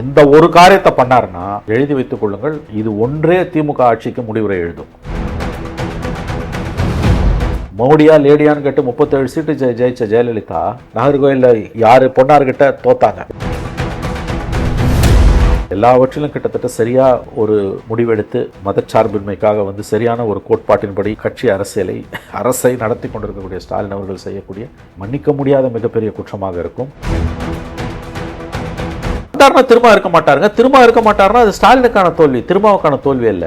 இந்த ஒரு காரியத்தை பண்ணாருன்னா எழுதி வைத்துக் கொள்ளுங்கள், இது ஒன்றே திமுக ஆட்சிக்கு முடிவுரை எழுதும். மோடியா லேடியான்னு கேட்டு 37 சீட்டு ஜெயிச்ச ஜெயலலிதா நாகர்கோயிலில் யாரு பொன்னார்கிட்ட தோத்தாங்க. எல்லாவற்றிலும் கிட்டத்தட்ட சரியா ஒரு முடிவெடுத்து மதச்சார்பின்மைக்காக சரியான ஒரு கோட்பாட்டின்படி கட்சி அரசை நடத்தி கொண்டிருக்கக்கூடிய ஸ்டாலின் அவர்கள் செய்யக்கூடிய மன்னிக்க முடியாத மிகப்பெரிய குற்றமாக இருக்கும். திரும்ப இருக்க மாட்டாருன்னா அது ஸ்டாலினுக்கான தோல்வி, திருமாவுக்கான தோல்வி அல்ல.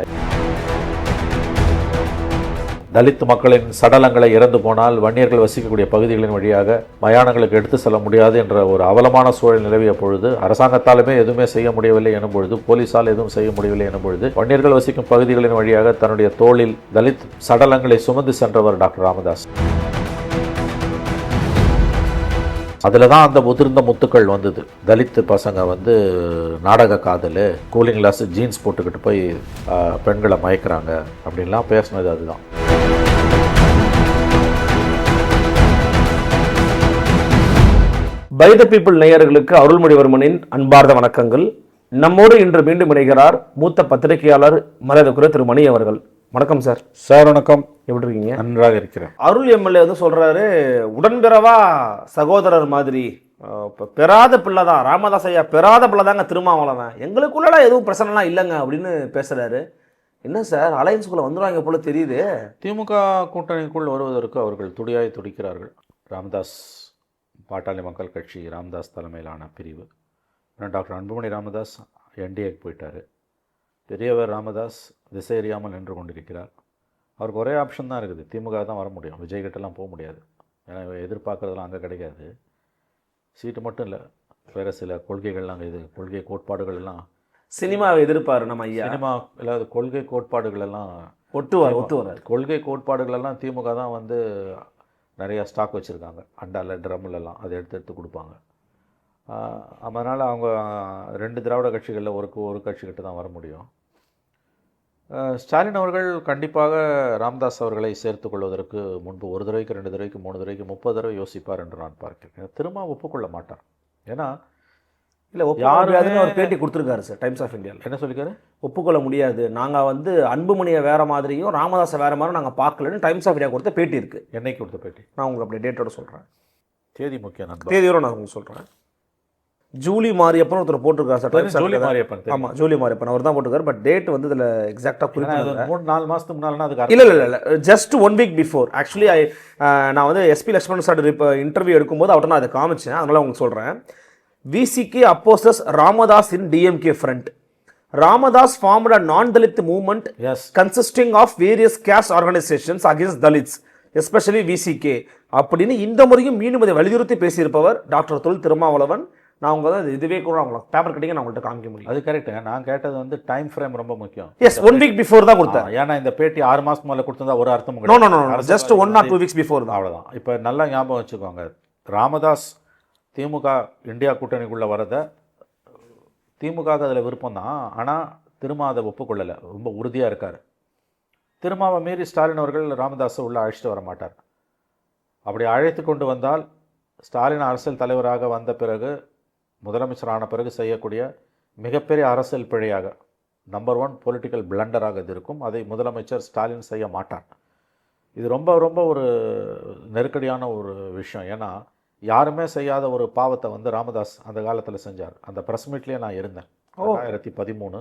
தலித் மக்களின் சடலங்களை இறந்து போனால் வன்னியர்கள் வசிக்கக்கூடிய பகுதிகளின் வழியாக மயானங்களுக்கு எடுத்து செல்ல முடியாது என்ற ஒரு அவலமான சூழல் நிலவிய பொழுது, அரசாங்கத்தாலுமே எதுவுமே செய்ய முடியவில்லை எனும் பொழுது, போலீசால் எதுவும் செய்ய முடியவில்லை எனும் பொழுது, வன்னியர்கள் வசிக்கும் பகுதிகளின் வழியாக தன்னுடைய தோளில் தலித் சடலங்களை சுமந்து சென்றவர் டாக்டர் ராமதாஸ். அதில் தான் அந்த முதிர்ந்த முத்துக்கள் வந்தது. தலித்து பசங்க நாடக காதல், கூலிங் கிளாஸ் ஜீன்ஸ் போட்டுக்கிட்டு போய் பெண்களை மயக்கிறாங்க அப்படின்லாம் பேசினது அதுதான். பை த பீப்புள் நேயர்களுக்கு அருள்மொழிவர்மனின் அன்பார்ந்த வணக்கங்கள். நம்மோடு இன்று மீண்டும் இணைகிறார் மூத்த பத்திரிகையாளர் மரியாதைக்குரிய திரு மணி அவர்கள். வணக்கம் சார். சார் வணக்கம். எப்படி இருக்கீங்க? நன்றாக இருக்கிறேன். அருள் எம்எல்ஏ சொல்றாரு, உடன்பிறவா சகோதரர் மாதிரி பெறாத பிள்ளை தான் ராமதாஸ் ஐயா, பெறாத பிள்ளை தாங்க திருமாவளவன், எங்களுக்குள்ளலாம் எதுவும் பிரச்சனைலாம் இல்லைங்க அப்படின்னு பேசுறாரு. என்ன சார், அலையன்ஸுக்குள்ள வந்துடுவாங்க போல தெரியுது. திமுக கூட்டணிக்குள் வருவதற்கு அவர்கள் துடியாய் துடிக்கிறார்கள். ராமதாஸ் பாட்டாளி மக்கள் கட்சி, ராமதாஸ் தலைமையிலான பிரிவு. டாக்டர் அன்புமணி ராமதாஸ் என்டிஏக்கு போயிட்டார். பெரியவர் ராமதாஸ் திசை அறியாமல் நின்று கொண்டிருக்கிறார். அவருக்கு ஒரே ஆப்ஷன் தான் இருக்குது, திமுக தான் வர முடியும், விஜய் கிட்டலாம் போக முடியாது. ஏன்னா எதிர்பார்க்குறதுலாம் அங்கே கிடைக்காது. சீட்டு மட்டும் இல்லை, வேறு சில கொள்கைகள்லாம் கொள்கை கோட்பாடுகள் எல்லாம் சினிமாவை எதிர்ப்பார் நம்ம ஐயா. சினிமா இல்லாத கொள்கை கோட்பாடுகள் எல்லாம் ஒத்து வராது. கொள்கை கோட்பாடுகள் எல்லாம் திமுக தான் நிறையா ஸ்டாக் வச்சுருக்காங்க, அண்டாவில் ட்ரம்லெல்லாம் அதை எடுத்து கொடுப்பாங்க. அதனால் அவங்க 2 திராவிட கட்சிகளில் ஒரு கட்சிக்கிட்ட தான் வர முடியும். ஸ்டாலின் அவர்கள் கண்டிப்பாக ராமதாஸ் அவர்களை சேர்த்து கொள்வதற்கு முன்பு 1 தடவைக்கு 2 தடவைக்கு 3 தடவைக்கு 30 தடவை யோசிப்பார் என்று நான் பார்க்கிறேன். திரும்ப ஒப்புக்கொள்ள மாட்டார். ஏன்னா இல்லை, யாருன்னு ஒரு பேட்டி கொடுத்துருக்காரு சார் டைம்ஸ் ஆஃப் இந்தியாவில். என்ன சொல்லிக்காரு? ஒப்புக்கொள்ள முடியாது, நாங்கள் அன்புமணியை வேறு மாதிரியும் ராமதாஸை வேறு மாதிரியும் நாங்கள் பார்க்கலன்னு டைம்ஸ் ஆஃப் இந்தியா கொடுத்த பேட்டி இருக்குது. என்னைக்கு கொடுத்த பேட்டி? நான் உங்களுக்கு அப்படியே டேட்டோட சொல்கிறேன். தேதி முக்கியம், தேதியோட நான் உங்களுக்கு சொல்கிறேன். ஜூலி மாரியப்பன் ஒருத்தர் போட்டிருக்காரு சார். ஜூலி மாரியப்பன். ஆமாம், ஜூலி மாரியப்பன் அவர் தான் போட்டிருக்காரு. பட் டேட் இதில் எக்ஸாக்டாக குறிப்பிட்டு 3-4 மாதத்துக்கு முன்னால்னா அதுக்கு இல்லை ஜஸ்ட் 1 வீக் பிஃபோர். ஆக்சுவலி நான் எஸ்பி லட்சுமணன் சார் இப்போ இன்டர்வியூ எடுக்கும்போது அவர்கிட்ட நான் அதை காமிச்சேன். அதனால உங்களுக்கு சொல்கிறேன். VCK opposes Ramadas in DMK front. Ramadas formed a non-Dalit movement consisting of various caste organizations against Dalits, especially VCK. அப்படின்னு இந்த முறையும் மீண்டும் அதை வலியுறுத்தி பேசியிருப்பவர் டாக்டர் தொல் திருமாவளவன். நான் இதுவே கூட அவங்களுக்கு பேப்பர் கட்டிங்க நான் உங்கள்கிட்ட காமிக்க முடியும். அது கரெக்டுங்க. நான் கேட்டது டைம் ஃப்ரேம் ரொம்ப முக்கியம். எஸ், 1 வீக் பிஃபோர் தான் கொடுத்தேன். ஏன்னா இந்த பேட்டி 6 மாதத்துக்கு மேலே கொடுத்தா ஒரு அர்த்தம் கிடையாது. ஜஸ்ட் 1 or 2 வீக்ஸ் பிஃபோர் தான், அவ்வளோதான். இப்போ நல்லா ஞாபகம் வச்சுக்கோங்க, ராமதாஸ் திமுக இந்தியா கூட்டணிக்குள்ளே வரதை திமுக அதில் விருப்பம் தான். ஆனால் திருமா அதை ஒப்புக்கொள்ளலை, ரொம்ப உறுதியாக இருக்கார். திருமாவை மீறி ஸ்டாலின் அவர்கள் ராமதாஸை உள்ளே அழைச்சிட்டு வர மாட்டார். அப்படி அழைத்து கொண்டு வந்தால் ஸ்டாலின் அரசியல் தலைவராக வந்த பிறகு, முதலமைச்சரான பிறகு செய்யக்கூடிய மிகப்பெரிய அரசியல் பிழையாக, நம்பர் 1 பொலிட்டிக்கல் பிளண்டராக இது இருக்கும். அதை முதலமைச்சர் ஸ்டாலின் செய்ய மாட்டார். இது ரொம்ப ரொம்ப ஒரு நெருக்கடியான ஒரு விஷயம். ஏன்னா யாருமே செய்யாத ஒரு பாவத்தை ராமதாஸ் அந்த காலத்தில் செஞ்சார். அந்த ப்ரெஸ் மீட்லேயே நான் இருந்தேன். 2013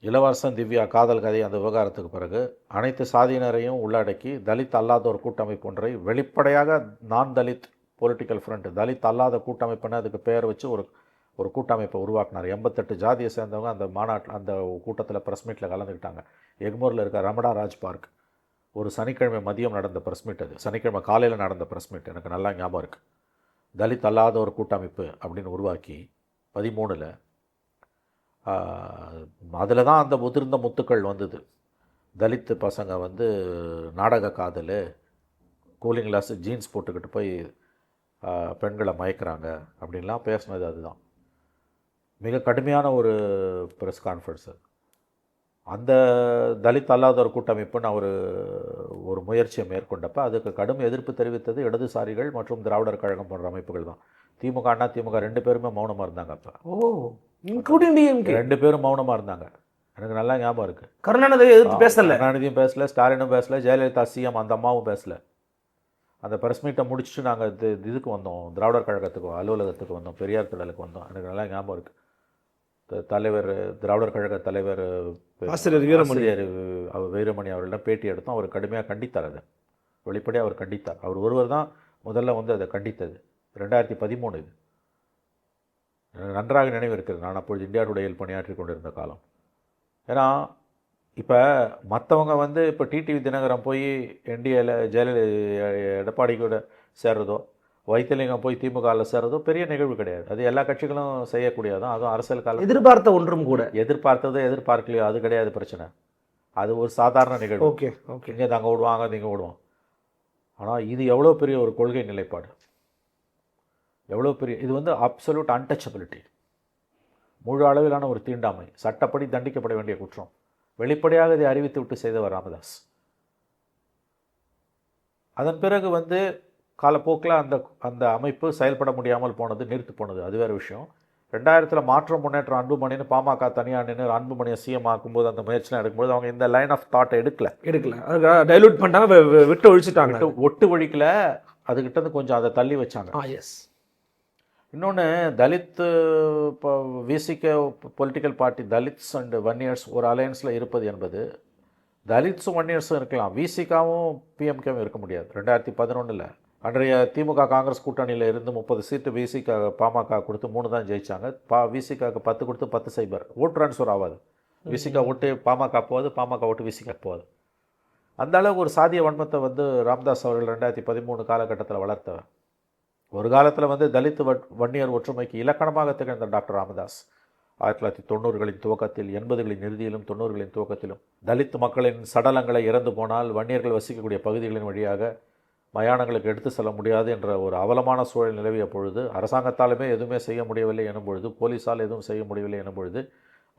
இளவரசன் திவ்யா காதல் கதை அந்த விவகாரத்துக்கு பிறகு அனைத்து சாதியினரையும் உள்ளடக்கி தலித் அல்லாத ஒரு கூட்டமைப்பு ஒன்றை வெளிப்படையாக நான் தலித் பொலிட்டிக்கல் ஃப்ரண்ட், தலித் அல்லாத கூட்டமைப்புன்னு அதுக்கு பெயர் வச்சு ஒரு கூட்டமைப்பை உருவாக்கினார். 88 ஜாதியை சேர்ந்தவங்க அந்த மாநாட்டில் அந்த கூட்டத்தில் ப்ரெஸ் மீட்டில் கலந்துக்கிட்டாங்க. எக்மோரில் இருக்க ரமடா ராஜ் பார்க். ஒரு சனிக்கிழமை மதியம் நடந்த ப்ரெஸ் மீட், அது சனிக்கிழமை காலையில் நடந்த ப்ரெஸ் மீட், எனக்கு நல்லா ஞாபகம் இருக்குது. தலித் அல்லாத ஒரு கூட்டமைப்பு அப்படின்னு உருவாக்கி 13 அதில் தான் அந்த முதிர்ந்த முத்துக்கள் வந்தது. தலித்து பசங்க நாடக காதல், கூலிங் கிளாஸ் ஜீன்ஸ் போட்டுக்கிட்டு போய் பெண்களை மயக்கிறாங்க அப்படின்லாம் பேசினது அதுதான். மிக கடுமையான ஒரு ப்ரெஸ் கான்ஃபரன்ஸ். அந்த தலித் அல்லாத ஒரு கூட்டமைப்புன்னு ஒரு முயற்சியை மேற்கொண்டப்போ அதுக்கு கடும் எதிர்ப்பு தெரிவித்தது இடதுசாரிகள் மற்றும் திராவிடர் கழகம் போன்ற அமைப்புகள் தான். திமுக அண்ணா திமுக 2 பேருமே மௌனமாக இருந்தாங்க. அப்போ ஓ, இன்க்ளூடிங் டிஎம்கே 2 பேரும் மௌனமாக இருந்தாங்க. எனக்கு நல்லா ஞாபகம் இருக்குது. கருணாநிதி எதிர்த்து பேசல. கருணாநிதியும் பேசல, ஸ்டாலினும் பேசல, ஜெயலலிதா சிஎம் அந்த அம்மாவும் பேசல. அந்த ப்ரெஸ் மீட்டை முடிச்சுட்டு நாங்கள் இதுக்கு வந்தோம், திராவிடர் கழகத்துக்கு அலுவலகத்துக்கு வந்தோம், பெரியார் திடலுக்கு வந்தோம். எனக்கு நல்லா ஞாபகம் இருக்குது. தலைவர் திராவிடர் கழக தலைவர் ஆசிரியர் வீரமணி அவர் வீரமணி அவர்களிடம் பேட்டி எடுத்தோம். அவர் கடுமையாக கண்டித்தார். அதை வெளிப்படையாக அவர் கண்டித்தார். அவர் ஒருவர் தான் முதல்ல வந்து அதை கண்டித்தது. 2013 இது. எனக்கு நன்றாக நினைவு இருக்குது. நான் அப்பொழுது இந்தியா டுடேயில் பணியாற்றி கொண்டிருந்த காலம். ஏன்னா இப்போ மற்றவங்க வந்து இப்போ டிடிவி தினகரன் போய் என்டிஏல எடப்பாடி கூட சேர்றதோ, வைத்திலிங்கம் போய் திமுகவில் சேர்றதோ பெரிய நிகழ்வு கிடையாது. அது எல்லா கட்சிகளும் செய்யக்கூடியதான். அதுவும் அரசியல் காலம் எதிர்பார்த்த ஒன்றும் கூட. எதிர்பார்த்ததோ எதிர்பார்க்கலையோ அது கிடையாது பிரச்சனை. அது ஒரு சாதாரண நிகழ்வு. ஓகே ஓகே, இங்கே தாங்க விடுவாங்க, நீங்கள் விடுவோம். ஆனால் இது எவ்வளோ பெரிய ஒரு கொள்கை நிலைப்பாடு, எவ்வளோ பெரிய இது வந்து அப்சல்யூட் அன்டச்சபிலிட்டி, முழு அளவிலான ஒரு தீண்டாமை, சட்டப்படி தண்டிக்கப்பட வேண்டிய குற்றம். வெளிப்படையாக இதை அறிவித்து விட்டு செய்தவர் ராமதாஸ். அதன் பிறகு வந்து காலப்போக்கில் அந்த அமைப்பு செயல்பட முடியாமல் போனது, நிறுத்து போனது, அது வேறு விஷயம். 2000 மாற்றம் முன்னேற்றம் அன்புமணின்னு பாமக தனியாக நின்று அன்புமணியை சிஎம் ஆக்கும்போது அந்த முயற்சிலாம் எடுக்கும்போது அவங்க இந்த லைன் ஆஃப் தாட்டை எடுக்கல. அதுக்காக டைலூட் பண்ணிட்டாங்க, விட்டு ஒழிச்சிட்டாங்க, ஒட்டு ஒழிக்கல. அதுக்கிட்ட கொஞ்சம் அதை தள்ளி வச்சாங்க. எஸ். இன்னொன்று, தலித் இப்போ விசிக political party Dalits and Vanniyars ஒரு அலையன்ஸில் இருப்பது என்பது, தலித்ஸும் வன்னியர்ஸும் இருக்கலாம், விசிகாவும் பிஎம்கேவும் இருக்க முடியாது. 2011 அன்றைய திமுக காங்கிரஸ் கூட்டணியில் இருந்து 30 சீட்டு விசிக பாமக கொடுத்து 3 தான் ஜெயிச்சாங்க. விசிகாவுக்கு 10 கொடுத்து 10-0 ஓட்டு ட்ரான்ஸ்ஃபர் ஆகாது. விசிகா ஓட்டு பாமக போகாது, பாமக ஓட்டு விசிகா போகாது. அந்த அளவுக்கு ஒரு சாதிய வன்மத்தை வந்து ராமதாஸ் அவர்கள் 2013 காலகட்டத்தில் வளர்த்தவர். ஒரு காலத்தில் வந்து தலித் வன்னியர் ஒற்றுமைக்கு இலக்கணமாக திகழ்ந்த டாக்டர் ராமதாஸ் 1990களின் துவக்கத்தில், 80களின் இறுதியிலும் 90களின் துவக்கத்திலும் தலித் மக்களின் சடலங்களை இறந்து போனால் வன்னியர்கள் வசிக்கக்கூடிய பகுதிகளின் வழியாக மயானங்களுக்கு எடுத்து செல்ல முடியாது என்ற ஒரு அவலமான சூழல் நிலவிய பொழுது, அரசாங்கத்தாலுமே எதுவுமே செய்ய முடியவில்லை எனும் பொழுது, போலீஸால் எதுவும் செய்ய முடியவில்லை எனும் பொழுது,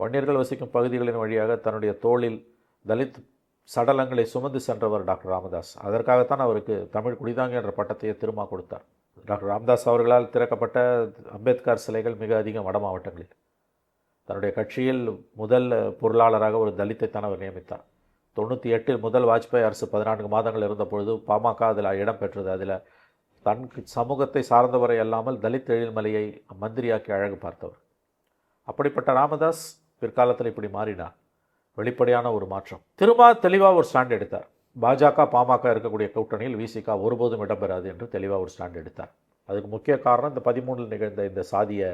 வன்னியர்கள் வசிக்கும் பகுதிகளின் வழியாக தன்னுடைய தோளில் தலித் சடலங்களை சுமந்து சென்றவர் டாக்டர் ராமதாஸ். அதற்காகத்தான் அவருக்கு தமிழ் குடிதாங்கி என்ற பட்டத்தையே திரும்ப கொடுத்தார். டாக்டர் ராமதாஸ் அவர்களால் திறக்கப்பட்ட அம்பேத்கர் சிலைகள் மிக அதிகம் வட மாவட்டங்களில். தன்னுடைய கட்சியில் முதல் பொருளாளராக ஒரு தலித்தைத்தான் அவர் நியமித்தார். 98 முதல் வாஜ்பாய் அரசு 14 மாதங்கள் இருந்த பொழுது பாமக அதில் இடம் பெற்றது. அதில் தன் சமூகத்தை சார்ந்தவரை அல்லாமல் தலித் எழில்மலையை மந்திரியாக்கி அழகு பார்த்தவர். அப்படிப்பட்ட ராமதாஸ் பிற்காலத்தில் இப்படி மாறினார். வெளிப்படையான ஒரு மாற்றம். திரும்ப தெளிவாக ஒரு ஸ்டாண்ட் எடுத்தார். பாஜக பாமக இருக்கக்கூடிய கூட்டணியில் விசிகா ஒருபோதும் இடம்பெறாது என்று தெளிவாக ஒரு ஸ்டாண்ட் எடுத்தார். அதுக்கு முக்கிய காரணம் இந்த 13 நிகழ்ந்த இந்த சாதிய,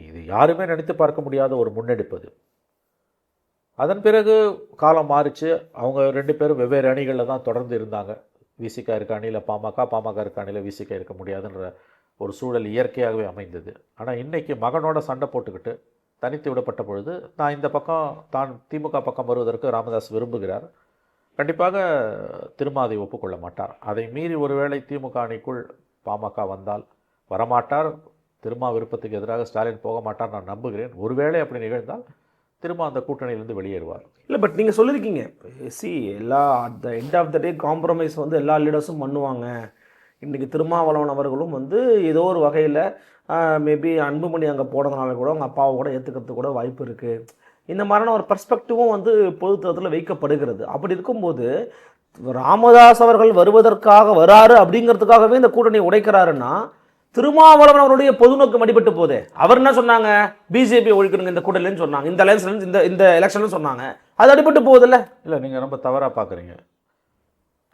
இது யாருமே நினைத்து பார்க்க முடியாத ஒரு முன்னெடுப்பது. அதன் பிறகு காலம் மாறிச்சு. அவங்க 2 பேரும் வெவ்வேறு அணிகளில் தான் தொடர்ந்து இருந்தாங்க. விசிகா இருக்க அணியில் பாமக, பாமக இருக்க அணியில் விசிகா இருக்க முடியாதுன்ற ஒரு சூழல் இயற்கையாகவே அமைந்தது. ஆனால் இன்றைக்கி மகனோட சண்டை போட்டுக்கிட்டு தனித்து விடப்பட்ட பொழுது, நான் இந்த பக்கம் தான் திமுக பக்கம் வருவதற்கு ராமதாஸ் விரும்புகிறார். கண்டிப்பாக திரும்ப அதை ஒப்புக்கொள்ள மாட்டார். அதை மீறி ஒருவேளை திமுக அணிக்குள் பாமக வந்தால் வரமாட்டார். திரும்ப விருப்பத்துக்கு எதிராக ஸ்டாலின் போக மாட்டார் நான் நம்புகிறேன். ஒருவேளை அப்படி நிகழ்ந்தால் திரும்ப அந்த கூட்டணியிலிருந்து வெளியேறுவார். இல்லை, பட் நீங்கள் சொல்லியிருக்கீங்க, எல்லா at the end of the day compromise வந்து எல்லா லீடர்ஸும் பண்ணுவாங்க. இன்றைக்கி திருமாவளவன் அவர்களும் வந்து ஏதோ ஒரு வகையில் மேபி அன்புமணி அங்கே போனதுனால கூட அவங்க அப்பாவை கூட ஏற்றுக்கிறதுக்கு கூட வாய்ப்பு இருக்குது. இந்த மாதிரியான ஒரு பர்ஸ்பெக்டிவும் வந்து பொதுத்தளத்தில் வைக்கப்படுகிறது. அப்படி இருக்கும்போது ராமதாஸ் அவர்கள் வருவதற்காக வராரு அப்படிங்கிறதுக்காகவே இந்த கூட்டணி உடைக்கிறாருன்னா திருமாவளவன் அவருடைய பொது நோக்கம் அடிபட்டு போதே. அவர் என்ன சொன்னாங்க, பிஜேபி ஒழிக்கணுங்க இந்த கூட்டணின்னு சொன்னாங்க, இந்த அலையன்ஸ்ல இந்த எலெக்ஷன்ல சொன்னாங்க, அது அடிபட்டு போகுதில்ல? இல்லை, நீங்கள் ரொம்ப தவறாக பார்க்குறீங்க.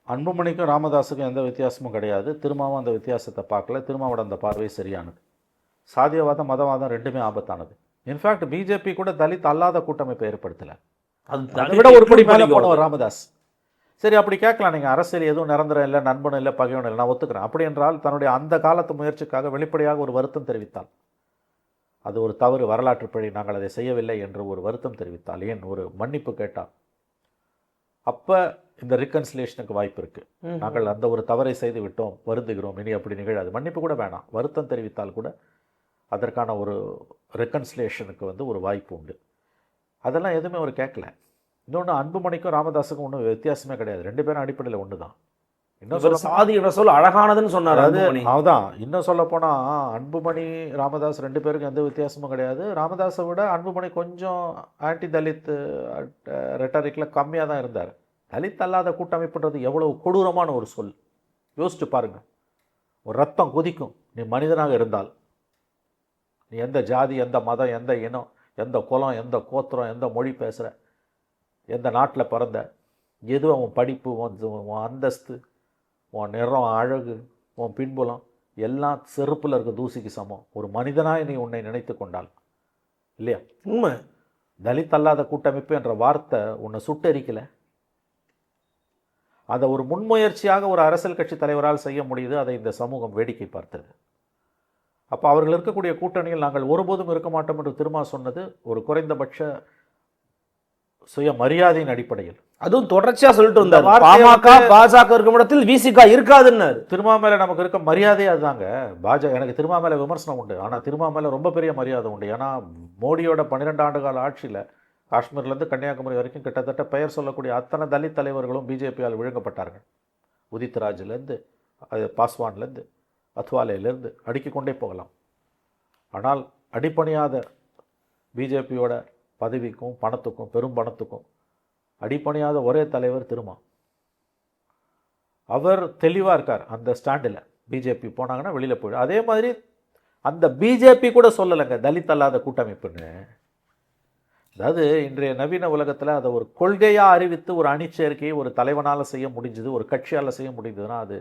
அன்புமணிக்கும் ராமதாஸுக்கும் எந்த வித்தியாசமும் கிடையாது. திருமாவும் அந்த வித்தியாசத்தை பார்க்கல. திருமாவோட அந்த பார்வை சரியானது. சாதியவாதம் மதவாதம் ரெண்டுமே ஆபத்தானது. இன்ஃபேக்ட் பிஜேபி கூட தலித் அல்லாத கூட்டமைப்பை ஏற்படுத்தலை. அதை விட ஒரு படி மேலே போனவர் ராமதாஸ். சரி, அப்படி கேட்கலாம் நீங்கள், அரசியல் எதுவும் நிரந்தரம் இல்லை, நண்பனும் இல்லை, பகைவனும் இல்லை, நான் ஒத்துக்கிறேன். அப்படி என்றால் தன்னுடைய அந்த காலத்து முயற்சிக்காக வெளிப்படையாக ஒரு வருத்தம் தெரிவித்தால், அது ஒரு தவறு, வரலாற்று பிழை, நாங்கள் அதை செய்யவில்லை என்று ஒரு வருத்தம் தெரிவித்தால், ஏன் ஒரு மன்னிப்பு கேட்டால், அப்போ இந்த ரிகன்சிலேஷனுக்கு வாய்ப்பு இருக்குது. நாங்கள் அந்த ஒரு தவறை செய்து விட்டோம், வருந்துகிறோம், இனி அப்படி நிகழாது, மன்னிப்பு கூட வேணாம், வருத்தம் தெரிவித்தால் கூட அதற்கான ஒரு ரெக்கன்சிலேஷனுக்கு வந்து ஒரு வாய்ப்பு உண்டு. அதெல்லாம் எதுவுமே அவர் கேட்கல. இன்னொன்று, அன்புமணிக்கும் ராமதாஸுக்கும் ஒன்றும் வித்தியாசமே கிடையாது. 2 பேரும் அடிப்படையில் ஒன்று தான். இன்னும் இவர் சாதி என்ற சொல் அழகானதுன்னு சொன்னார். அதாவது அன்புமணி. அதுதான் இன்னும் சொல்ல போனால் அன்புமணி ராமதாஸ் 2 பேருக்கும் எந்த வித்தியாசமும் கிடையாது. ராமதாஸை விட அன்புமணி கொஞ்சம் ஆன்டி தலித் ரெட்டரிக்கில் கம்மியாக தான் இருந்தார். தலித் அல்லாத கூட்டமைப்புன்றது எவ்வளவு கொடூரமான ஒரு சொல் யோசிச்சு பாருங்க. ஒரு ரத்தம் கொதிக்கும் நீ மனிதனாக இருந்தால். நீ எந்த ஜாதி, எந்த மதம், எந்த இனம், எந்த குலம், எந்த கோத்திரம், எந்த மொழி பேசுகிற, எந்த நாட்டில் பிறந்த, எது உன் படிப்பு, உன் அந்தஸ்து, உன் நிறம், அழகு, உன் பின்புலம் எல்லாம் செருப்பில் இருக்க தூசிக்கு சமம். ஒரு மனிதனாய் நீ உன்னை நினைத்து கொண்டால் இல்லையா? உண்மை. தலித் அல்லாத கூட்டமைப்பு என்ற வார்த்தை உன்னை சுட்டெரிக்கலை. அதை ஒரு முன்முயற்சியாக ஒரு அரசியல் கட்சி தலைவரால் செய்ய முடியுது. அதை இந்த சமூகம் வேடிக்கை பார்த்தது. அப்போ அவர்கள் இருக்கக்கூடிய கூட்டணியில் நாங்கள் ஒருபோதும் இருக்க மாட்டோம் என்று திருமா சொன்னது ஒரு குறைந்தபட்ச சுய மரியாதையின் அடிப்படையில். அதுவும் தொடர்ச்சியா சொல்லிட்டு வந்தார். வார்த்தையை பாமக பாஜக இருக்கும் இடத்தில் விசிக இருக்காதுன்னாரு. திருமா மேல நமக்கு இருக்க மரியாதையே அதுதாங்க. எனக்கு திருமா மேல விமர்சனம் உண்டு, ஆனால் திருமா மேல ரொம்ப பெரிய மரியாதை உண்டு. ஏன்னா மோடியோட 12 ஆண்டு கால ஆட்சியில் காஷ்மீர்லேருந்து கன்னியாகுமரி வரைக்கும் கிட்டத்தட்ட பெயர் சொல்லக்கூடிய அத்தனை தலித் தலைவர்களும் பிஜேபியால் விழுங்கப்பட்டார்கள். உதித் ராஜ்லேருந்து பாஸ்வான்லேருந்து அத்வாலேலேருந்து அடுக்கிக் கொண்டே போகலாம். ஆனால் அடிப்பணியாத பிஜேபியோட பதவிக்கும் பணத்துக்கும், பெரும் பணத்துக்கும் அடிப்பணியாத ஒரே தலைவர் திருமா. அவர் தெளிவாக இருக்கார் அந்த ஸ்டாண்டில். பிஜேபி போனாங்கன்னா வெளியில் போயிடும். அதே மாதிரி அந்த பிஜேபி கூட சொல்லலைங்க தலித் அல்லாத கூட்டமைப்புன்னு. அதாவது இன்றைய நவீன உலகத்தில் அதை ஒரு கொள்கையாக அறிவித்து ஒரு அணிச்சேர்க்கையை ஒரு தலைவனால் செய்ய முடிஞ்சது, ஒரு கட்சியால் செய்ய முடிஞ்சதுன்னா அது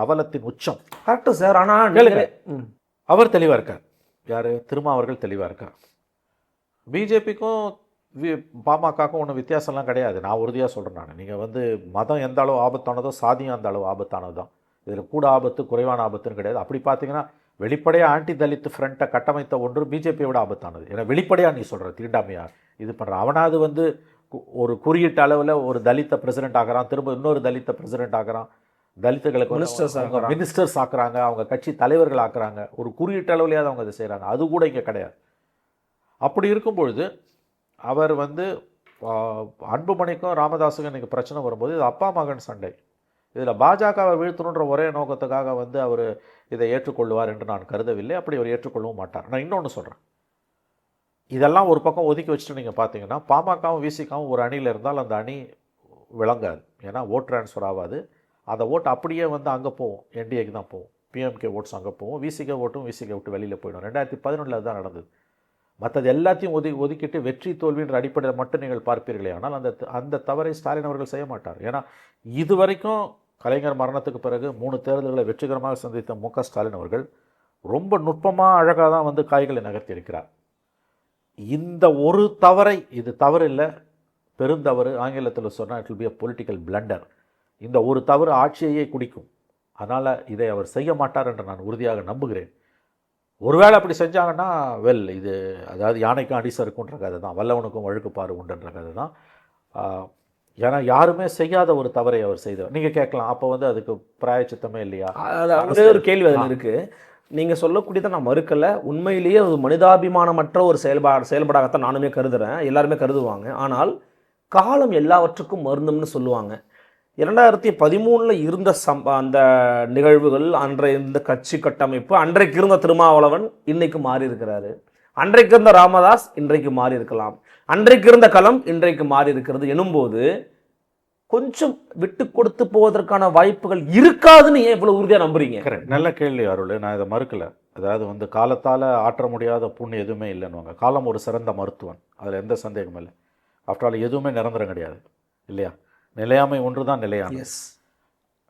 அவலத்தின் உச்சம். Correct sir. ஆனால் கேளுங்க, அவர் தெளிவாக இருக்கார். யார்? திருமா அவர்கள் தெளிவாக இருக்கார். பிஜேபிக்கும் பாமகக்கும் ஒன்றும் வித்தியாசம்லாம் கிடையாது. நான் உறுதியாக சொல்கிறேன். நீங்கள் மதம் எந்த அளவு ஆபத்தானதோ சாதியும் அந்த அளவு ஆபத்தானது தான். இதில் கூட ஆபத்து குறைவான ஆபத்துன்னு கிடையாது. அப்படி பார்த்தீங்கன்னா வெளிப்படையாக ஆன்டி தலித் ஃப்ரண்ட்டை கட்டமைத்த ஒன்று பிஜேபியை விட ஆபத்தானது. ஏன்னா வெளிப்படையாக நீ சொல்கிற தீண்டாமையா இது பண்ணுற அவனாவது ஒரு குறியீட்டு அளவில் ஒரு தலித்தை பிரசிடென்ட் ஆகிறான், திரும்ப இன்னொரு தலித்தை பிரசிடென்ட் ஆகிறான், தலித்துகளுக்கு மினிஸ்டர்ஸ் ஆக்குறாங்க, அவங்க கட்சி தலைவர்கள் ஆக்குறாங்க, ஒரு குறியீட்டு அளவுலையாவது அவங்க அதை செய்கிறாங்க. அது கூட இங்கே கிடையாது. அப்படி இருக்கும்பொழுது அவர் அன்புமணிக்கும் ராமதாஸுக்கும் இன்றைக்கி பிரச்சனை வரும்போது இது அப்பா மகன் சண்டை. இதில் பாஜகவை வீழ்த்தணுன்ற ஒரே நோக்கத்துக்காக அவர் இதை ஏற்றுக்கொள்வார் என்று நான் கருதவில்லை. அப்படி அவர் ஏற்றுக்கொள்ளவும் மாட்டார். நான் இன்னொன்று சொல்கிறேன். இதெல்லாம் ஒரு பக்கம் ஒதுக்கி வச்சுட்டு நீங்கள் பார்த்தீங்கன்னா பாமகவும் விசிகாவும் ஒரு அணியில் இருந்தால் அந்த அணி விளங்காது. ஏன்னா ஓட் ட்ரான்ஸ்ஃபர் ஆகாது. அந்த ஓட்டு அப்படியே அங்கே போகும், என்டிஏக்கு தான் போகும். பிஎம்கே ஓட்ஸ் அங்கே போகும், விசிகே ஓட்டும் விசிகே விட்டு வெளியில் போயிடும். 2011 அதுதான் நடந்தது. மற்றது எல்லாத்தையும் ஒதுக்கிட்டு வெற்றி தோல்வின்ற அடிப்படையில் மட்டும் நீங்கள் பார்ப்பீர்களே. ஆனால் அந்த தவறை ஸ்டாலின் அவர்கள் செய்ய மாட்டார். ஏன்னா இதுவரைக்கும் கலைஞர் மரணத்துக்கு பிறகு 3 தேர்தல்களை வெற்றிகரமாக சந்தித்த மு.க. ஸ்டாலின் அவர்கள் ரொம்ப நுட்பமாக அழகாக தான் காய்களை நகர்த்தி இருக்கிறார். இந்த ஒரு தவறை, இது தவறு இல்லை, பெருந்தவறு, ஆங்கிலத்தில் சொன்னால் it will be a political blunder. இந்த ஒரு தவறு ஆட்சியையே குடிக்கும். அதனால் இதை அவர் செய்ய மாட்டார் என்று நான் உறுதியாக நம்புகிறேன். ஒருவேளை அப்படி செஞ்சாங்கன்னா இது அதாவது யானைக்கும் அடிசருக்குன்ற கதை தான், வல்லவனுக்கும் வழுக்குப்பாறு உண்டுன்ற கதை தான். ஏன்னா யாருமே செய்யாத ஒரு தவறை அவர் செய்தவர். நீங்கள் கேட்கலாம், அப்போ அதுக்கு பிராயச்சித்தமே இல்லையா? ஒரே ஒரு கேள்வி அதில் இருக்குது. நீங்கள் சொல்லக்கூடியதை நான் மறுக்கலை. உண்மையிலேயே அது மனிதாபிமானமற்ற ஒரு செயல்பாடாகத்தான் நானுமே கருதுகிறேன், எல்லாருமே கருதுவாங்க. ஆனால் காலம் எல்லாவற்றுக்கும் மருந்தும்னு சொல்லுவாங்க. 2013 இருந்த அந்த நிகழ்வுகள், அன்றைய இருந்த கட்சி கட்டமைப்பு, அன்றைக்கு இருந்த திருமாவளவன் இன்னைக்கு மாறி இருக்கிறாரு, அன்றைக்கு இருந்த ராமதாஸ் இன்றைக்கு மாறி இருக்கலாம், அன்றைக்கு இருந்த களம் இன்றைக்கு மாறி இருக்கிறது எனும்போது கொஞ்சம் விட்டு கொடுத்து போவதற்கான வாய்ப்புகள் இருக்காதுன்னு ஏன் இவ்வளவு உறுதியாக நம்புறீங்க? நல்ல கேள்வி அருள். நான் இதை மறுக்கலை. அதாவது காலத்தால் ஆற்ற முடியாத புண்ணு எதுவுமே இல்லைன்னுவாங்க. காலம் ஒரு சிறந்த மருத்துவன், அதில் எந்த சந்தேகமும் இல்லை. ஆஃப்டர் ஆல் எதுவுமே நிரந்தரம் கிடையாது இல்லையா? நிலையாமை ஒன்று தான் நிலையான.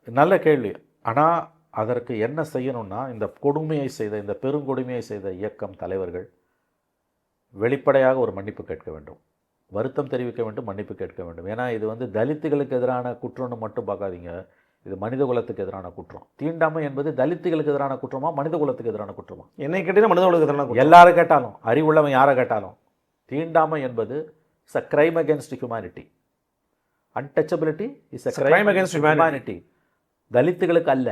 நல்ல கேள்வி. ஆனால் அதற்கு என்ன செய்யணும்னா, இந்த கொடுமையை செய்த, இந்த பெருங்கொடுமையை செய்த இயக்கம் தலைவர்கள் வெளிப்படையாக ஒரு மன்னிப்பு கேட்க வேண்டும், வருத்தம் தெரிவிக்க வேண்டும், மன்னிப்பு கேட்க வேண்டும். ஏன்னா இது தலித்துகளுக்கு எதிரான குற்றம்னு மட்டும் பார்க்காதீங்க, இது மனித குலத்துக்கு எதிரான குற்றம். தீண்டாமை என்பது தலித்துகளுக்கு எதிரான குற்றமா, மனித குலத்துக்கு எதிரான குற்றமா? என்னை கேட்டீங்கன்னா மனித குலத்துக்கு எதிரான குற்றம். எல்லாரும் கேட்டாலும், அறிவுள்ளவன் யாரை கேட்டாலும், தீண்டாமை என்பது it's a crime against humanity. Untouchability is a crime against humanity. தலித்துகளுக்கு அல்ல,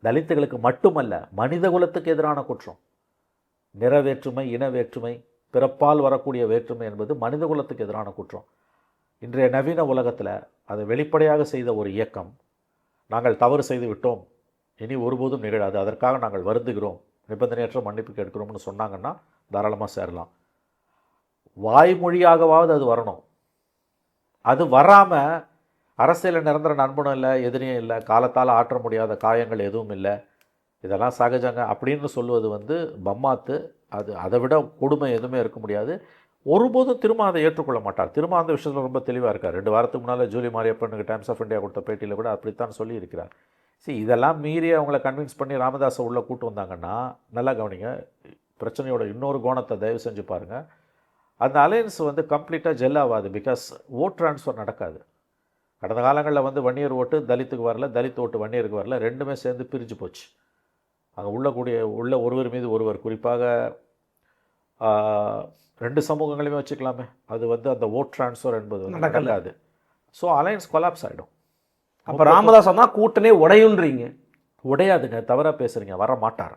தலித்துகளுக்கு மட்டுமல்ல, மனித குலத்துக்கு எதிரான குற்றம். நிற வேற்றுமை, இன வேற்றுமை, பிறப்பால் வரக்கூடிய வேற்றுமை என்பது மனித குலத்துக்கு எதிரான குற்றம். இன்றைய நவீன உலகத்தில் அதை வெளிப்படையாக செய்த ஒரு இயக்கம் நாங்கள் தவறு செய்து விட்டோம், இனி ஒருபோதும் நிகழாது, அதற்காக நாங்கள் வருந்துகிறோம், நிபந்தனையற்ற மன்னிப்பு கேட்கிறோம்னு சொன்னாங்கன்னா தாராளமாக சேரலாம். வாய்மொழியாகவாவது அது வரணும். அது வராமல் அரசியலில் நிரந்தர நண்பனும் இல்லை, எதிரியும் இல்லை, காலத்தால் ஆற்ற முடியாத காயங்கள் எதுவும் இல்லை, இதெல்லாம் சகஜங்க அப்படின்னு சொல்லுவது வந்து பம்மாத்து. அது அதை விட கொடுமை எதுவுமே இருக்க முடியாது. ஒருபோதும் திரும்ப அதை ஏற்றுக்கொள்ள மாட்டார். திரும்ப அந்த விஷயத்தில் ரொம்ப தெளிவாக இருக்கார். 2 வாரத்துக்கு முன்னால் ஜூலி மாரியப்பனுக்கு டைம்ஸ் ஆஃப் இந்தியா கொடுத்த பேட்டியில் கூட அப்படித்தான் சொல்லி இருக்கிறார். சரி, இதெல்லாம் மீறி அவங்கள கன்வின்ஸ் பண்ணி ராமதாஸை உள்ளே கூட்டு வந்தாங்கன்னா, நல்லா கவனிங்க, பிரச்சனையோட இன்னொரு கோணத்தை தயவு செஞ்சு பாருங்கள். அந்த அலையன்ஸ் வந்து கம்ப்ளீட்டாக ஜெல் ஆகாது. பிகாஸ் ஓட் ட்ரான்ஸ்ஃபர் நடக்காது. கடந்த காலங்களில் வந்து வன்னியர் ஓட்டு தலித்துக்கு வரல, தலித் ஓட்டு வன்னியருக்கு வரல, ரெண்டுமே சேர்ந்து பிரிஞ்சு போச்சு. அங்கே உள்ள ஒருவர் மீது ஒருவர், குறிப்பாக 2 சமூகங்களையுமே வச்சுக்கலாமே, அது வந்து அந்த ஓட் ட்ரான்ஸ்ஃபர் என்பது வந்து நடக்காது. ஸோ அலையன்ஸ் கொலாப்ஸ் ஆகிடும். அப்போ ராமதாஸ் தான் கூட்டணி உடையுன்றீங்க? உடையாதுங்க, தவறாக பேசுகிறீங்க. வர மாட்டார்.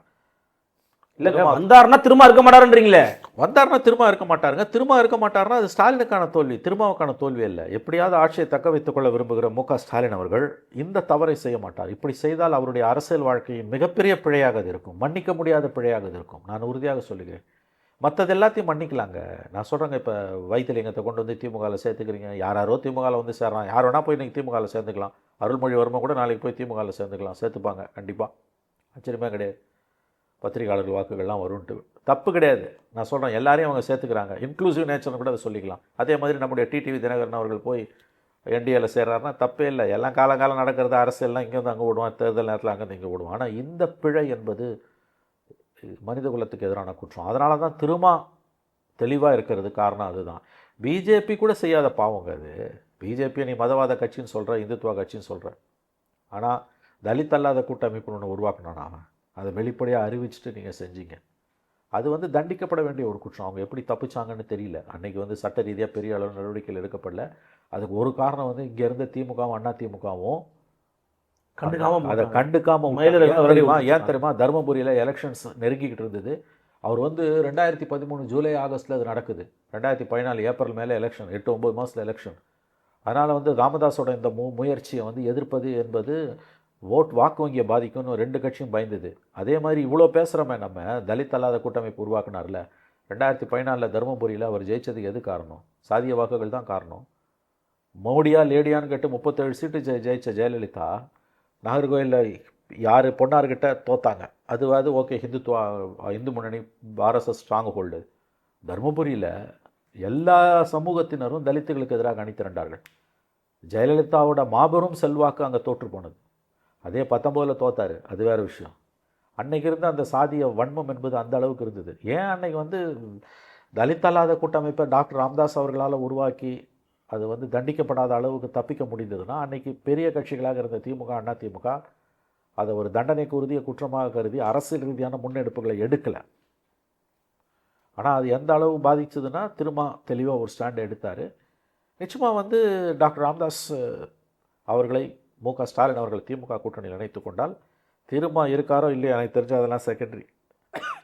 இல்லைங்க, வந்தாருன்னா திரும்ப இருக்க மாட்டாருன்றீங்களே. வந்தாருன்னா திரும்ப இருக்க மாட்டாருங்க. திரும்ப இருக்க மாட்டாருன்னா அது ஸ்டாலினுக்கான தோல்வி, திருமாவுக்கான தோல்வி இல்லை. எப்படியாவது ஆட்சியை தக்க வைத்துக் கொள்ள விரும்புகிற மு.க. ஸ்டாலின் அவர்கள் இந்த தவறை செய்ய மாட்டார். இப்படி செய்தால் அவருடைய அரசியல் வாழ்க்கையின் மிகப்பெரிய பிழையாக அது இருக்கும், மன்னிக்க முடியாத பிழையாக அது இருக்கும். நான் உறுதியாக சொல்லுகிறேன். மற்றது எல்லாத்தையும் மன்னிக்கலாங்க. நான் சொல்கிறேங்க, இப்போ வைத்திலிங்கத்தை கொண்டு வந்து திமுகவில் சேர்த்துக்கிறீங்க, யாரோ திமுகவில் வந்து சேர்றான், யார் வேணால் போய் இன்றைக்கி திமுகவில் சேர்ந்துக்கலாம். அருள்மொழிவர்மா கூட நாளைக்கு போய் திமுகவில் சேர்ந்துக்கலாம், சேர்த்துப்பாங்க கண்டிப்பாக, ஆச்சரியமே கிடையாது. பத்திரிகையாளர் வாக்குகள்லாம் வரும்ன்ட்டு தப்பு கிடையாது. நான் சொல்கிறேன், எல்லாரையும் அவங்க சேர்த்துக்கிறாங்க, இன்க்ளூசிவ் நேச்சர்னு கூட அதை சொல்லிக்கலாம். அதே மாதிரி நம்முடைய டிடிவி தினகரன் அவர்கள் போய் என்டிஏவில் சேர்றாருன்னா தப்பே இல்லை. எல்லாம் காலங்காலம் நடக்கிறது, அரசியல்லாம் இங்கேருந்து அங்கே விடுவான், தேர்தல் நேரத்தில் அங்கேருந்து இங்கே விடுவான். ஆனால் இந்த பிழை என்பது மனித குலத்துக்கு எதிரான குற்றம். அதனால தான் திருமா தெளிவாக இருக்கிறது காரணம் அதுதான். பிஜேபி கூட செய்யாத பாவங்க அது. பிஜேபியை நீ மதவாத கட்சின்னு சொல்கிற, இந்துத்துவ கட்சின்னு சொல்கிற, ஆனால் தலித் அல்லாத கூட்டமைப்புன்னு ஒன்று உருவாக்கணும். அவன் அதை வெளிப்படையாக அறிவிச்சுட்டு நீங்கள் செஞ்சீங்க. அது வந்து தண்டிக்கப்பட வேண்டிய ஒரு குற்றம். அவங்க எப்படி தப்பிச்சாங்கன்னு தெரியல. அன்றைக்கி வந்து சட்ட ரீதியாக பெரிய அளவு நடவடிக்கைகள் எடுக்கப்படல. அதுக்கு ஒரு காரணம் வந்து இங்கே இருந்த திமுகவும் அண்ணா திமுகவும் அதை கண்டுக்காமல் ஏன் தெரியுமா? தருமபுரியில் எலெக்ஷன்ஸ் நெருங்கிக்கிட்டு இருந்தது. அவர் வந்து 2013 ஜூலை ஆகஸ்ட்டில் அது நடக்குது, 2014 ஏப்ரல் மேலே எலெக்ஷன், 8-9 மாதத்தில் எலெக்ஷன். அதனால் வந்து ராமதாஸோட இந்த முயற்சியை வந்து எதிர்ப்பது என்பது வாக்கு வங்கியை பாதிக்கும்னு 2 கட்சியும் பயந்தது. அதே மாதிரி இவ்வளோ பேசுகிறோமே, நம்ம தலித் அல்லாத கூட்டமைப்பு உருவாக்குனார்ல 2014 தருமபுரியில், அவர் ஜெயிச்சதுக்கு எது காரணம்? சாதிய வாக்குகள் தான் காரணம். மோடியா லேடியான்னு கேட்டு 37 சீட்டு ஜெயிச்ச ஜெயலலிதா நாகர்கோயிலில் யார் பொன்னார்கிட்ட தோத்தாங்க. அது ஓகே, இந்து முன்னணி ஆர்எஸ்எஸ் ஸ்ட்ராங் ஹோல்டு. தருமபுரியில் எல்லா சமூகத்தினரும் தலித்துகளுக்கு எதிராக அணி திரண்டார்கள். ஜெயலலிதாவோட மாபெரும் செல்வாக்கு அங்கே தோற்று போனது. அதே 19 தோத்தார், அது வேறு விஷயம். அன்னைக்கு இருந்த அந்த சாதிய வன்மம் என்பது அந்த அளவுக்கு இருந்தது. ஏன் அன்னைக்கு வந்து தலித் அல்லாத கூட்டமைப்பை டாக்டர் ராமதாஸ் அவர்களால் உருவாக்கி அது வந்து தண்டிக்கப்படாத அளவுக்கு தப்பிக்க முடிந்ததுன்னா, அன்றைக்கி பெரிய கட்சிகளாக இருந்த திமுக அண்ணா திமுக அதை ஒரு தண்டனைக்கு உறுதிய குற்றமாக கருதி அரசியல் ரீதியான முன்னெடுப்புகளை எடுக்கலை. ஆனால் அது எந்த அளவு பாதிச்சதுன்னா, திரும்ப தெளிவாக ஒரு ஸ்டாண்டை எடுத்தார். நிச்சயமாக வந்து டாக்டர் ராமதாஸ் அவர்களை மு.க. ஸ்டாலின் அவர்கள் திமுக கூட்டணியில் இணைத்து கொண்டால், திரும்ப இருக்காரோ இல்லையோ எனக்கு தெரிஞ்ச அதெல்லாம் செகண்டரி,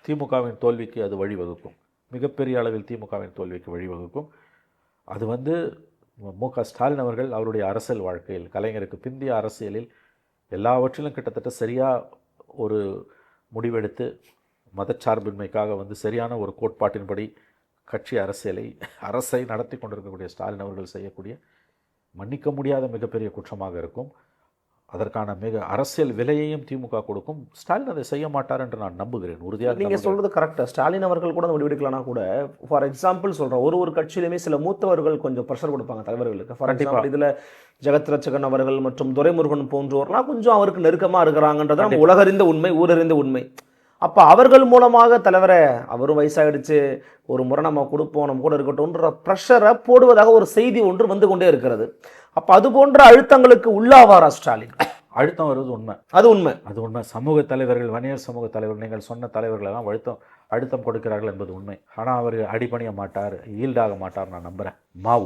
திமுகவின் தோல்விக்கு அது வழிவகுக்கும். மிகப்பெரிய அளவில் திமுகவின் தோல்விக்கு வழிவகுக்கும். அது வந்து மு.க. ஸ்டாலின் அவர்கள் அவருடைய அரசியல் வாழ்க்கையில், கலைஞருக்கு பிந்திய அரசியலில் எல்லாவற்றிலும் கிட்டத்தட்ட சரியாக ஒரு முடிவெடுத்து மதச்சார்பின்மைக்காக வந்து சரியான ஒரு கோட்பாட்டின்படி கட்சி அரசை நடத்தி கொண்டிருக்கக்கூடிய ஸ்டாலின் அவர்கள் செய்யக்கூடிய மன்னிக்க முடியாத மிகப்பெரிய குற்றமாக இருக்கும். அதற்கான மிக அரசியல் விலையையும் திமுக கொடுக்கும். ஸ்டாலின் அதை செய்ய மாட்டார் என்று நான் நம்புகிறேன், உறுதியாக. நீங்கள் சொல்கிறது கரெக்டாக. ஸ்டாலின் அவர்கள் கூட முடிவெடுக்கலாம்னா கூட, ஃபார் எக்ஸாம்பிள் சொல்கிறேன், ஒரு கட்சியிலுமே சில மூத்தவர்கள் கொஞ்சம் ப்ரெஷர் கொடுப்பாங்க தலைவர்களுக்கு. ஃபார் எக்ஸாம்பிள் இதில் ஜெகத் ரட்சகன் அவர்கள் மற்றும் துரைமுருகன் போன்றவர்லாம் கொஞ்சம் அவருக்கு நெருக்கமாக இருக்கிறாங்கன்றது நம்ம உலகறிந்த உண்மை, ஊரறிந்த உண்மை. அப்போ அவர்கள் மூலமாக தலைவரை, அவரும் வயசாகிடுச்சு, ஒரு முறை நம்ம கொடுப்போம், நம்ம கூட இருக்கட்டும்ன்ற ப்ரெஷரை போடுவதாக ஒரு செய்தி ஒன்று வந்து கொண்டே இருக்கிறது. அப்போ அது போன்ற அழுத்தங்களுக்கு உள்ளாவாரா ஸ்டாலின்? அழுத்தம் வருவது உண்மை, அது உண்மை. சமூக தலைவர்கள், வன்னியர் சமூக தலைவர்கள், நீங்கள் சொன்ன தலைவர்களெல்லாம் அழுத்தம் கொடுக்கிறார்கள் என்பது உண்மை. ஆனால் அவர் அடிபணிய மாட்டார், ஈல்டாக மாட்டார் நான் நம்புகிறேன்.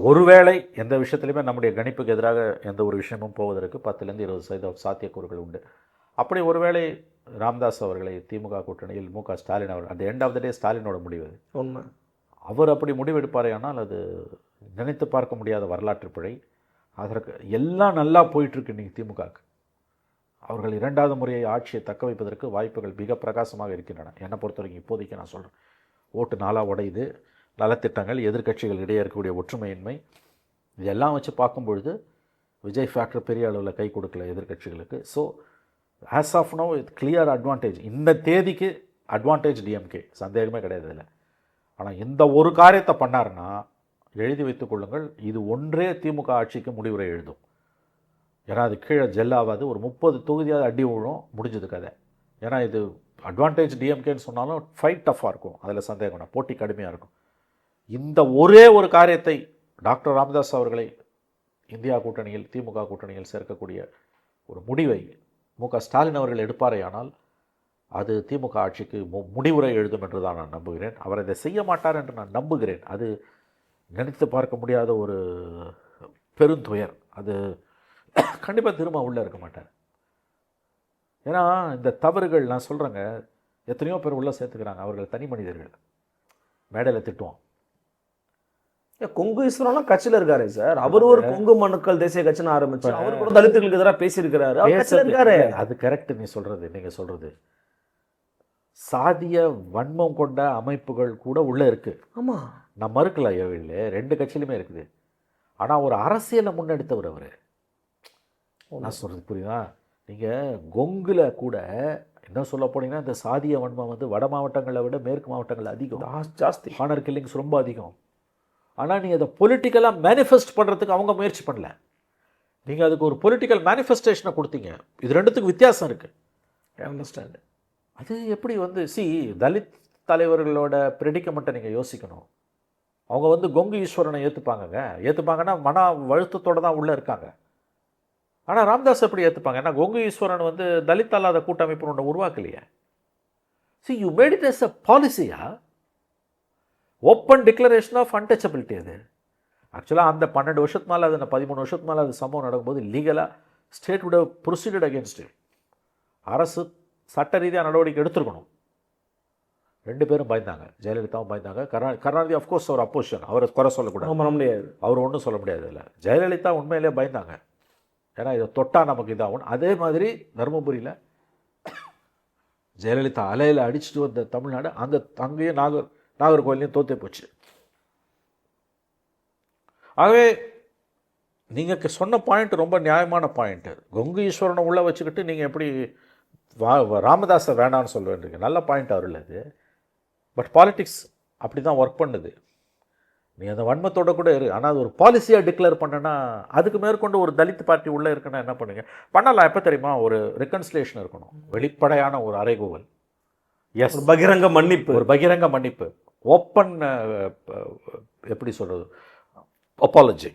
ஒருவேளை எந்த விஷயத்துலையுமே நம்முடைய கணிப்புக்கு எதிராக எந்த ஒரு விஷயமும் போவதற்கு 10-20% சாத்தியக்கூறுகள் உண்டு. அப்படி ஒருவேளை ராமதாஸ் அவர்களை திமுக கூட்டணியில் மு.க. ஸ்டாலின் அவர்கள், அந்த எண்ட் ஆஃப் த டே ஸ்டாலினோட முடிவு உண்மை. அவர் அப்படி முடிவெடுப்பாரே, ஆனால் அது நினைத்து பார்க்க முடியாத வரலாற்று பிழை. அதற்கு எல்லாம் நல்லா போயிட்டுருக்கு இன்றைக்கி திமுகவுக்கு. அவர்கள் 2வது முறையை ஆட்சியை தக்க வைப்பதற்கு வாய்ப்புகள் மிக பிரகாசமாக இருக்கின்றன. என்னை பொறுத்த வரைக்கும் இப்போதைக்கு நான் சொல்கிறேன். ஓட்டு நாளாக உடையுது, நலத்திட்டங்கள், எதிர்க்கட்சிகள் இடையே இருக்கக்கூடிய ஒற்றுமையின்மை, இதெல்லாம் வச்சு பார்க்கும்பொழுது விஜய் ஃபேக்டர் பெரிய அளவில் கை கொடுக்கல எதிர்க்கட்சிகளுக்கு. ஸோ ஆஸ் ஆஃப் நோ இது கிளியர் அட்வான்டேஜ். இந்த தேதிக்கு அட்வான்டேஜ் டிஎம்கே, சந்தேகமே கிடையாது இல்லை. ஆனால் இந்த ஒரு காரியத்தை பண்ணாருன்னா எழுதி வைத்துக் கொள்ளுங்கள், இது ஒன்றே திமுக ஆட்சிக்கு முடிவுரை எழுதும். ஏன்னா அது கீழே ஜெல்லாவாது, ஒரு 30 தொகுதியாவது அடி விழும், முடிஞ்சது கதை. ஏன்னா இது அட்வான்டேஜ் டிஎம்கேன்னு சொன்னாலும் ஃபைட் டஃப்பாக இருக்கும், அதில் சந்தேகம் வேணாம், போட்டி கடுமையாக இருக்கும். இந்த ஒரே ஒரு காரியத்தை டாக்டர் ராமதாஸ் அவர்களை இந்தியா கூட்டணியில், திமுக கூட்டணியில் சேர்க்கக்கூடிய ஒரு முடிவை மு.க. ஸ்டாலின் அவர்கள் எடுப்பாரேயானால் அது திமுக ஆட்சிக்கு முடிவுரை எழுதும் என்று தான் நான் நம்புகிறேன். அவர் இதை செய்ய மாட்டார் என்று நான் நம்புகிறேன். அது நினைத்து பார்க்க முடியாத ஒரு பெருந்துயர். அது கண்டிப்பாக திரும்ப உள்ளே இருக்க மாட்டார். ஏன்னா இந்த தவறுகள் நான் சொல்கிறேங்க, எத்தனையோ பேர் உள்ளே சேர்த்துக்கிறாங்க, அவர்கள் தனி மனிதர்கள், மேடையில் திட்டுவோம். கொங்கு ஈஸ்வரன்லாம் கட்சியில் இருக்காரு சார். அவர் ஒரு கொங்கு மனுக்கள் தேசிய கட்சின்னு ஆரம்பிச்சு அவர் கூட தலித்துகளுக்கு எதிராக பேசியிருக்கிறாரு, இருக்காரு. அது கரெக்ட். நீ சொல்கிறது, நீங்கள் சொல்கிறது சாதிய வன்மம் கொண்ட அமைப்புகள் கூட உள்ளே இருக்குது. ஆமாம், நான் மறுக்கல, இல்லை 2 கட்சியிலுமே இருக்குது. ஆனால் ஒரு அரசியலை முன்னெடுத்தவர் அவர். நான் சொல்கிறது புரியுதா? நீங்கள் கொங்குல கூட என்ன சொல்ல போனீங்கன்னா இந்த சாதிய வன்மம் வந்து வட மாவட்டங்களை விட மேற்கு மாவட்டங்கள் அதிகம், ஜாஸ்தி. ஹானர் கில்லிங்ஸ் ரொம்ப அதிகம். ஆனால் நீங்கள் அதை பொலிட்டிக்கலாக மேனிஃபெஸ்ட் பண்ணுறதுக்கு அவங்க முயற்சி பண்ணல. நீங்கள் அதுக்கு ஒரு பொலிட்டிக்கல் மேனிஃபெஸ்டேஷனை கொடுத்தீங்க. இது 2த்துக்கும் வித்தியாசம் இருக்குது. அண்டர்ஸ்டாண்ட். அது எப்படி வந்து தலித் தலைவர்களோட ப்ரெடிக்கமெண்ட்டை நீங்கள் யோசிக்கணும். அவங்க வந்து கொங்கு ஈஸ்வரனை ஏற்றுப்பாங்கன்னா மன வருத்தத்தோடு தான் உள்ளே இருக்காங்க. ஆனால் ராமதாஸ் எப்படி ஏற்றுப்பாங்க? ஏன்னா கொங்கு ஈஸ்வரன் வந்து தலித் அல்லாத கூட்டமைப்பு ஒன்று உருவாக்கலையே. You made it as a பாலிசியா, ஓப்பன் டிக்ளரேஷன் ஆஃப் அன்டச்சபிலிட்டி. அது ஆக்சுவலாக அந்த 12 வருஷத்து மேலே, அது 13 வருஷத்து மேலே அது சம்பவம் நடக்கும்போது லீகலாக state would have proceeded against it. அரசு சட்ட ரீதியாக நடவடிக்கை எடுத்துருக்கணும். 2 பேரும் பயந்தாங்க, ஜெயலலிதாவும் பயந்தாங்க, கருணாநிதி அஃப்கோர்ஸ் அவர் அப்போசிஷன், அவரை குறை சொல்லக்கூடாது, பண்ண முடியாது, அவர் ஒன்றும் சொல்ல முடியாது. இல்லை, ஜெயலலிதா உண்மையிலே பயந்தாங்க. ஏன்னா இதை தொட்டால் நமக்கு இதாகும். அதே மாதிரி தருமபுரியில் ஜெயலலிதா அலையில் அடிச்சுட்டு வந்த தமிழ்நாடு அங்கேயும் நாகர்கோவிலையும் தோத்தே போச்சு. ஆகவே நீங்கள் சொன்ன பாயிண்ட் ரொம்ப நியாயமான பாயிண்ட்டு. கொங்கு ஈஸ்வரனை உள்ளே வச்சுக்கிட்டு நீங்கள் எப்படி ராமதாஸை வேண்டான்னு சொல்ல வேண்டியது நல்ல பாயிண்ட் அவர்கள். அது பட் பாலிட்டிக்ஸ் அப்படி தான் ஒர்க் பண்ணுது. நீ அந்த வன்மத்தோடு கூட இரு, ஆனால் அது ஒரு பாலிசியாக டிக்ளேர் பண்ணனா அதுக்கு மேற்கொண்டு ஒரு தலித் பார்ட்டி உள்ளே இருக்குன்னா என்ன பண்ணுங்க? பண்ணலாம். எப்போ தெரியுமா? ஒரு ரெக்கன்சிலேஷன் இருக்கணும், வெளிப்படையான ஒரு அறைகூவல், எஸ், பகிரங்க மன்னிப்பு, ஒரு பகிரங்க மன்னிப்பு, ஓப்பன் எப்படி சொல்கிறது, அப்பாலஜி.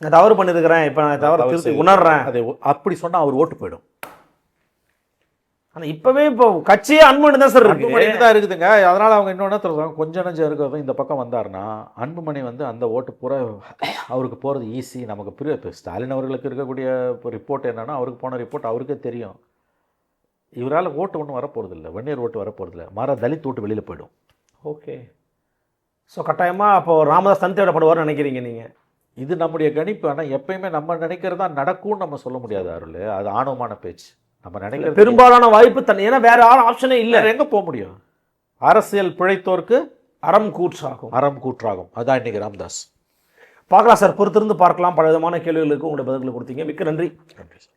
நான் தவறு பண்ணியிருக்கிறேன், இப்போ நான் தவறு திருத்தி உணர்றேன், அதை அப்படி சொன்னால் அவர் ஓட்டு போயிடும். ஆனால் இப்போவே இப்போ கட்சியே அன்புமணி தான் சார் தான் இருக்குதுங்க. அதனால் அவங்க இன்னொன்று சொல்கிறாங்க, கொஞ்சம் நஞ்சம் இருக்கிறவங்க இந்த பக்கம் வந்தார்னா அன்புமணி வந்து அந்த ஓட்டு பூரா அவருக்கு போகிறது ஈஸி. நமக்கு புரிய, இப்போ ஸ்டாலின் அவர்களுக்கு இருக்கக்கூடிய ரிப்போர்ட் என்னென்னா, அவருக்கு போன ரிப்போர்ட் அவருக்கே தெரியும், இவரால் ஓட்டு ஒன்றும் வரப்போகிறதில்ல, வெந்நீர் ஓட்டு வரப்போகிறதில்ல, மாறா தலித் ஓட்டு வெளியில் போயிடும். ஓகே, ஸோ கட்டாயமாக அப்போது ராமதாஸ் தன் தேவைப்படுவார்னு நினைக்கிறீங்க நீங்கள்? இது நம்முடைய கணிப்பு. ஆனால் எப்பயுமே நம்ம நினைக்கிறதா நடக்கும்னு நம்ம சொல்ல முடியாது அருள், அது ஆணவமான பேச்சு. நம்ம நினைக்கிற பெரும்பாலான வாய்ப்பு தண்ணி, ஏன்னா வேற யாரும் ஆப்ஷனே இல்லை. எங்கே போக முடியும்? அரசியல் பிழைத்தோருக்கு அறம் கூற்றாகும். அதான் இன்னைக்கு ராமதாஸ். பார்க்கலாம் சார், பொறுத்திருந்து பார்க்கலாம். பல விதமான கேள்விகளுக்கு உங்களுடைய பதில்களை கொடுத்தீங்க. மிக்க நன்றி. நன்றி சார்.